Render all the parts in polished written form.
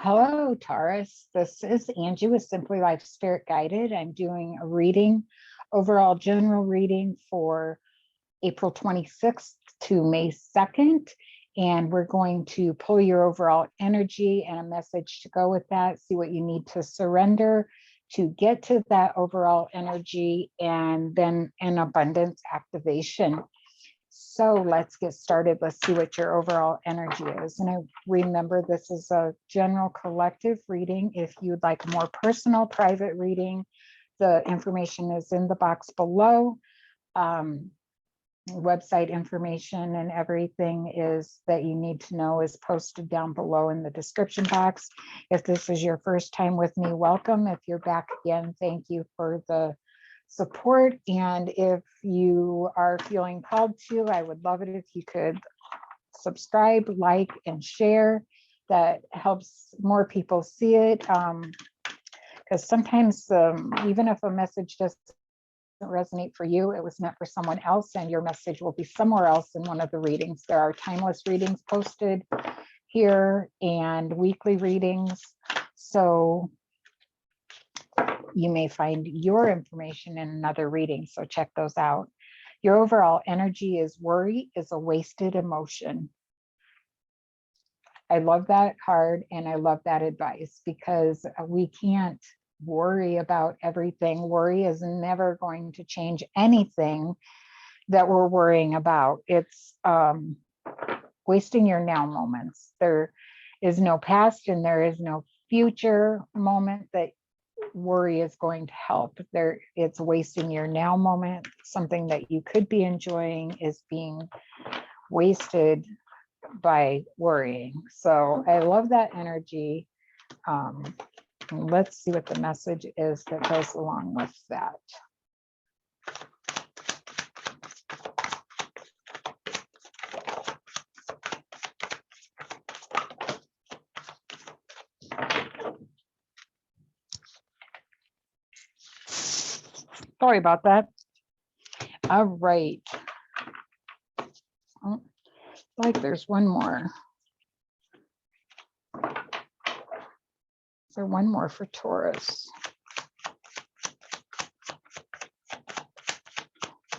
Hello, Taurus. This is Angie with Simply Life Spirit Guided. I'm doing a reading, overall general reading for April 26th to May 2nd. And we're going to pull your overall energy and a message to go with that, see what you need to surrender to get to that overall energy, and then an abundance activation. So let's get started. Let's see what your overall energy is. And I remember this is a general collective reading. If you'd like a more personal private reading, the information is in the box below. Website information and everything is that you need to know is posted down below in the description box. If this is your first time with me, welcome. If you're back again, thank you for the support. And if you are feeling called to, I would love it if you could subscribe, like, and share. That helps more people see it. Because sometimes even if a message doesn't resonate for you, it was meant for someone else, and your message will be somewhere else in one of the readings. There are timeless readings posted here and weekly readings. So you may find your information in another reading, so check those out. Your overall energy is worry is a wasted emotion. I love that card and I love that advice, because we can't worry about everything. Worry is never going to change anything that we're worrying about. It's wasting your now moments. There is no past and there is no future moment that worry is going to help. It's wasting your now moment. Something that you could be enjoying is being wasted by worrying. So I love that energy. Let's see what the message is that goes along with that. Sorry about that. All right. Oh, like there's one more. Is there one more for Taurus?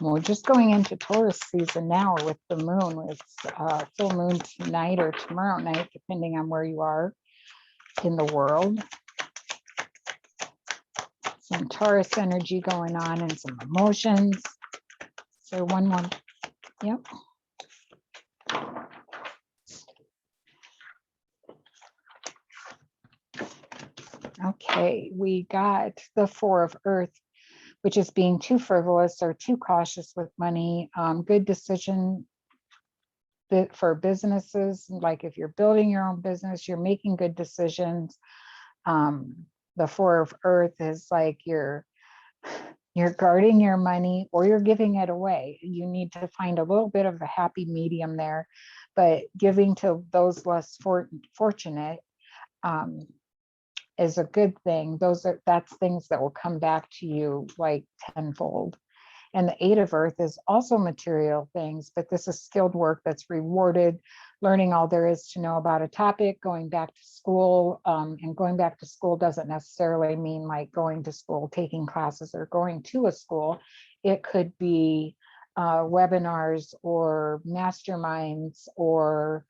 We're just going into Taurus season now with the moon. It's full moon tonight or tomorrow night, depending on where you are in the world. Some Taurus energy going on and some emotions. So one more. Yep. Okay, we got the Four of Earth, which is being too frivolous or too cautious with money. Good decision for businesses. Like if you're building your own business, you're making good decisions. The Four of Earth is like you're guarding your money or you're giving it away. You need to find a little bit of a happy medium there, but giving to those less fortunate is a good thing. That's things that will come back to you like tenfold. And the Eight of Earth is also material things, but this is skilled work that's rewarded, learning all there is to know about a topic, going back to school. And going back to school doesn't necessarily mean like going to school, taking classes, or going to a school. It could be webinars or masterminds or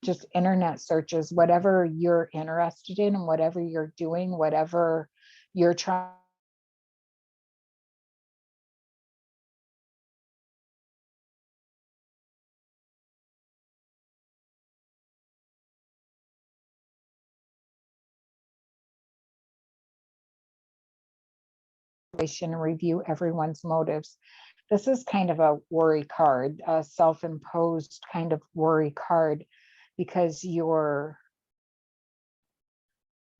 just internet searches, whatever you're interested in and whatever you're doing, whatever you're trying. And review everyone's motives. This is kind of a worry card, a self-imposed kind of worry card, because you're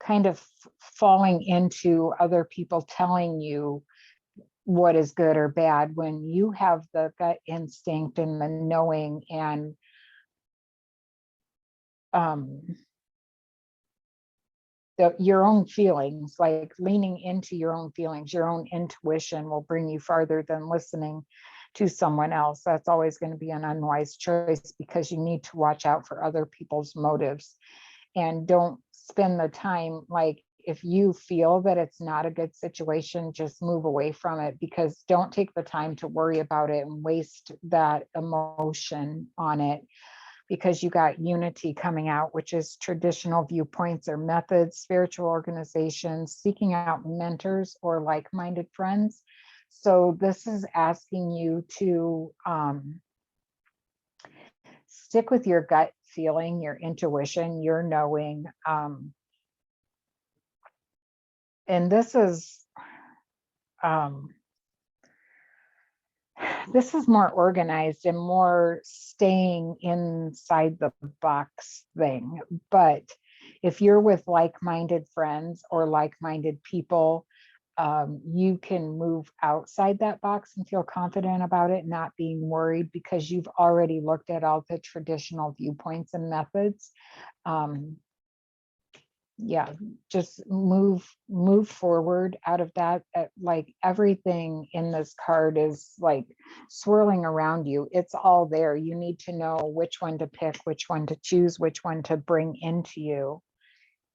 kind of falling into other people telling you what is good or bad when you have the gut instinct and the knowing and your own feelings, like leaning into your own feelings. Your own intuition will bring you farther than listening to someone else. That's always going to be an unwise choice, because you need to watch out for other people's motives. and don't spend the time, like, if you feel that it's not a good situation, just move away from it, because don't take the time to worry about it and waste that emotion on it, because you got unity coming out, which is traditional viewpoints or methods, spiritual organizations, seeking out mentors or like-minded friends. So this is asking you to stick with your gut feeling, your intuition, your knowing. And um, this is more organized and more staying inside the box thing. But if you're with like-minded friends or like-minded people, you can move outside that box and feel confident about it, not being worried, because you've already looked at all the traditional viewpoints and methods. Yeah, just move forward out of that. Like, everything in this card is like swirling around you. It's all there. You need to know which one to pick, which one to choose, which one to bring into you.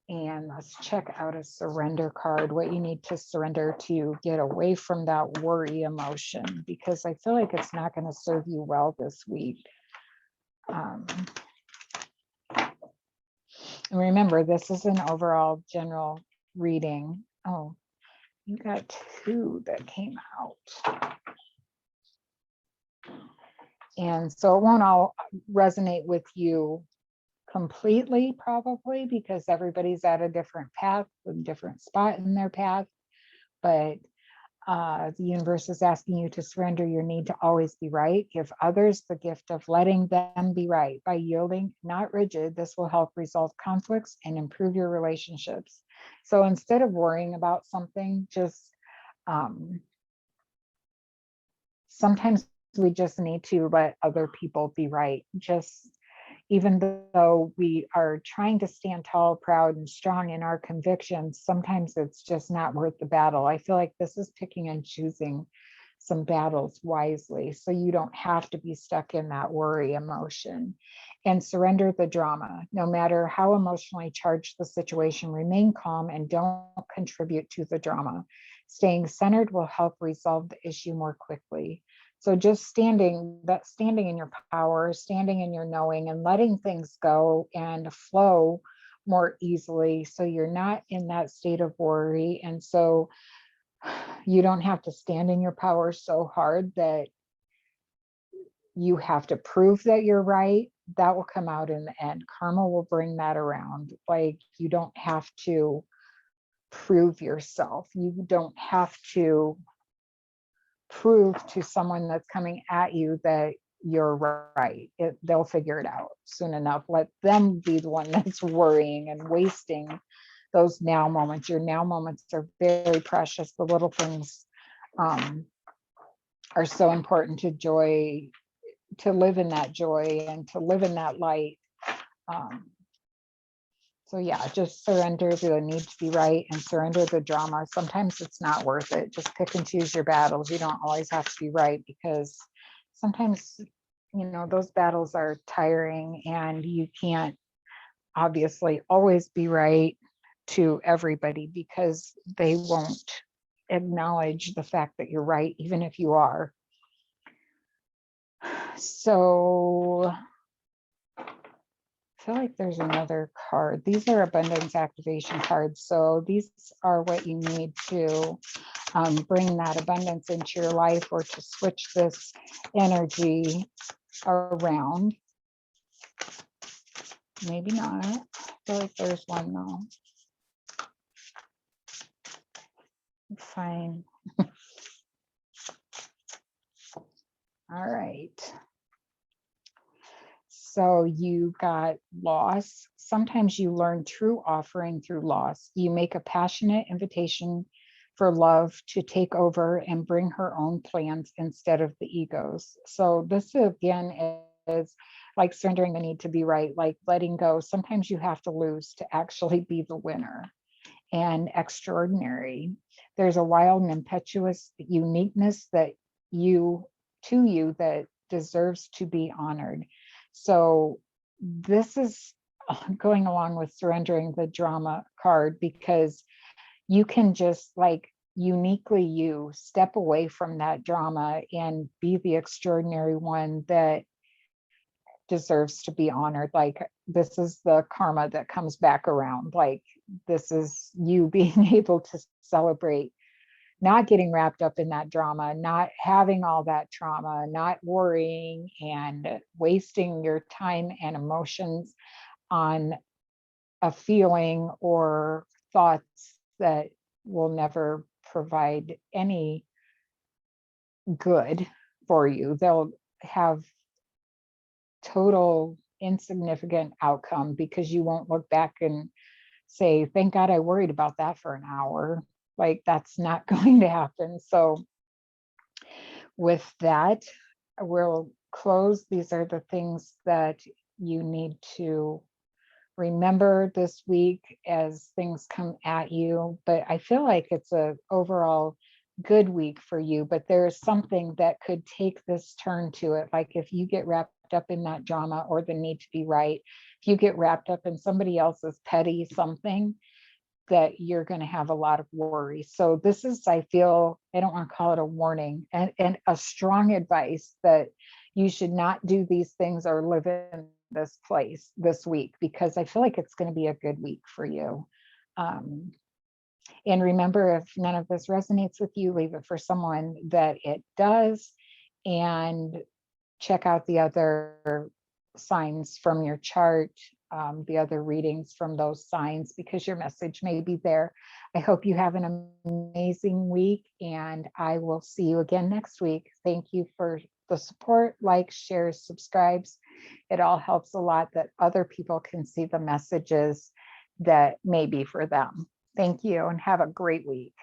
And let's check out a surrender card, what you need to surrender to get away from that worry emotion, because I feel like it's not going to serve you well this week. And remember, this is an overall general reading. Oh, you got two that came out. And so it won't all resonate with you completely, probably, because everybody's at a different path, a different spot in their path. But the universe is asking you to surrender your need to always be right. Give others the gift of letting them be right. By yielding, not rigid, this will help resolve conflicts and improve your relationships. So instead of worrying about something, just sometimes we just need to let other people be right. Just even though we are trying to stand tall, proud, and strong in our convictions, sometimes it's just not worth the battle. I feel like this is picking and choosing some battles wisely, so you don't have to be stuck in that worry emotion. And surrender the drama. No matter how emotionally charged the situation, remain calm and don't contribute to the drama. Staying centered will help resolve the issue more quickly. So just standing in your power, standing in your knowing, and letting things go and flow more easily, so you're not in that state of worry. And so you don't have to stand in your power so hard that you have to prove that you're right. That will come out in the end. Karma will bring that around. Like, you don't have to prove yourself. You don't have to prove to someone that's coming at you that you're right. They'll figure it out soon enough. Let them be the one that's worrying and wasting those now moments. Your now moments are very precious. The little things are so important to joy, to live in that joy and to live in that light. So yeah, just surrender the need to be right and surrender the drama. Sometimes it's not worth it. Just pick and choose your battles. You don't always have to be right, because sometimes, those battles are tiring, and you can't obviously always be right to everybody, because they won't acknowledge the fact that you're right, even if you are. So I feel like there's another card. These are abundance activation cards. So these are what you need to bring that abundance into your life, or to switch this energy around. Maybe not. I feel like there's one though. Fine. All right. So you got loss. Sometimes you learn true offering through loss. You make a passionate invitation for love to take over and bring her own plans instead of the egos. So this again is like surrendering the need to be right, like letting go. Sometimes you have to lose to actually be the winner. And extraordinary. There's a wild and impetuous uniqueness that you that deserves to be honored. So this is going along with surrendering the drama card, because you can just like uniquely you step away from that drama and be the extraordinary one that deserves to be honored. Like, this is the karma that comes back around. Like, this is you being able to celebrate not getting wrapped up in that drama, not having all that trauma, not worrying and wasting your time and emotions on a feeling or thoughts that will never provide any good for you. They'll have total insignificant outcome, because you won't look back and say, thank God I worried about that for an hour. Like, that's not going to happen. So with that, we'll close. These are the things that you need to remember this week as things come at you. But I feel like it's a overall good week for you, but there's something that could take this turn to it. Like, if you get wrapped up in that drama or the need to be right, if you get wrapped up in somebody else's petty something, that you're going to have a lot of worry. So this is, I feel, I don't want to call it a warning, and a strong advice that you should not do these things or live in this place this week, because I feel like it's going to be a good week for you. And remember, if none of this resonates with you, leave it for someone that it does, and check out the other signs from your chart, the other readings from those signs, because your message may be there. I hope you have an amazing week, and I will see you again next week. Thank you for the support, likes, shares, subscribes. It all helps a lot that other people can see the messages that may be for them. Thank you, and have a great week.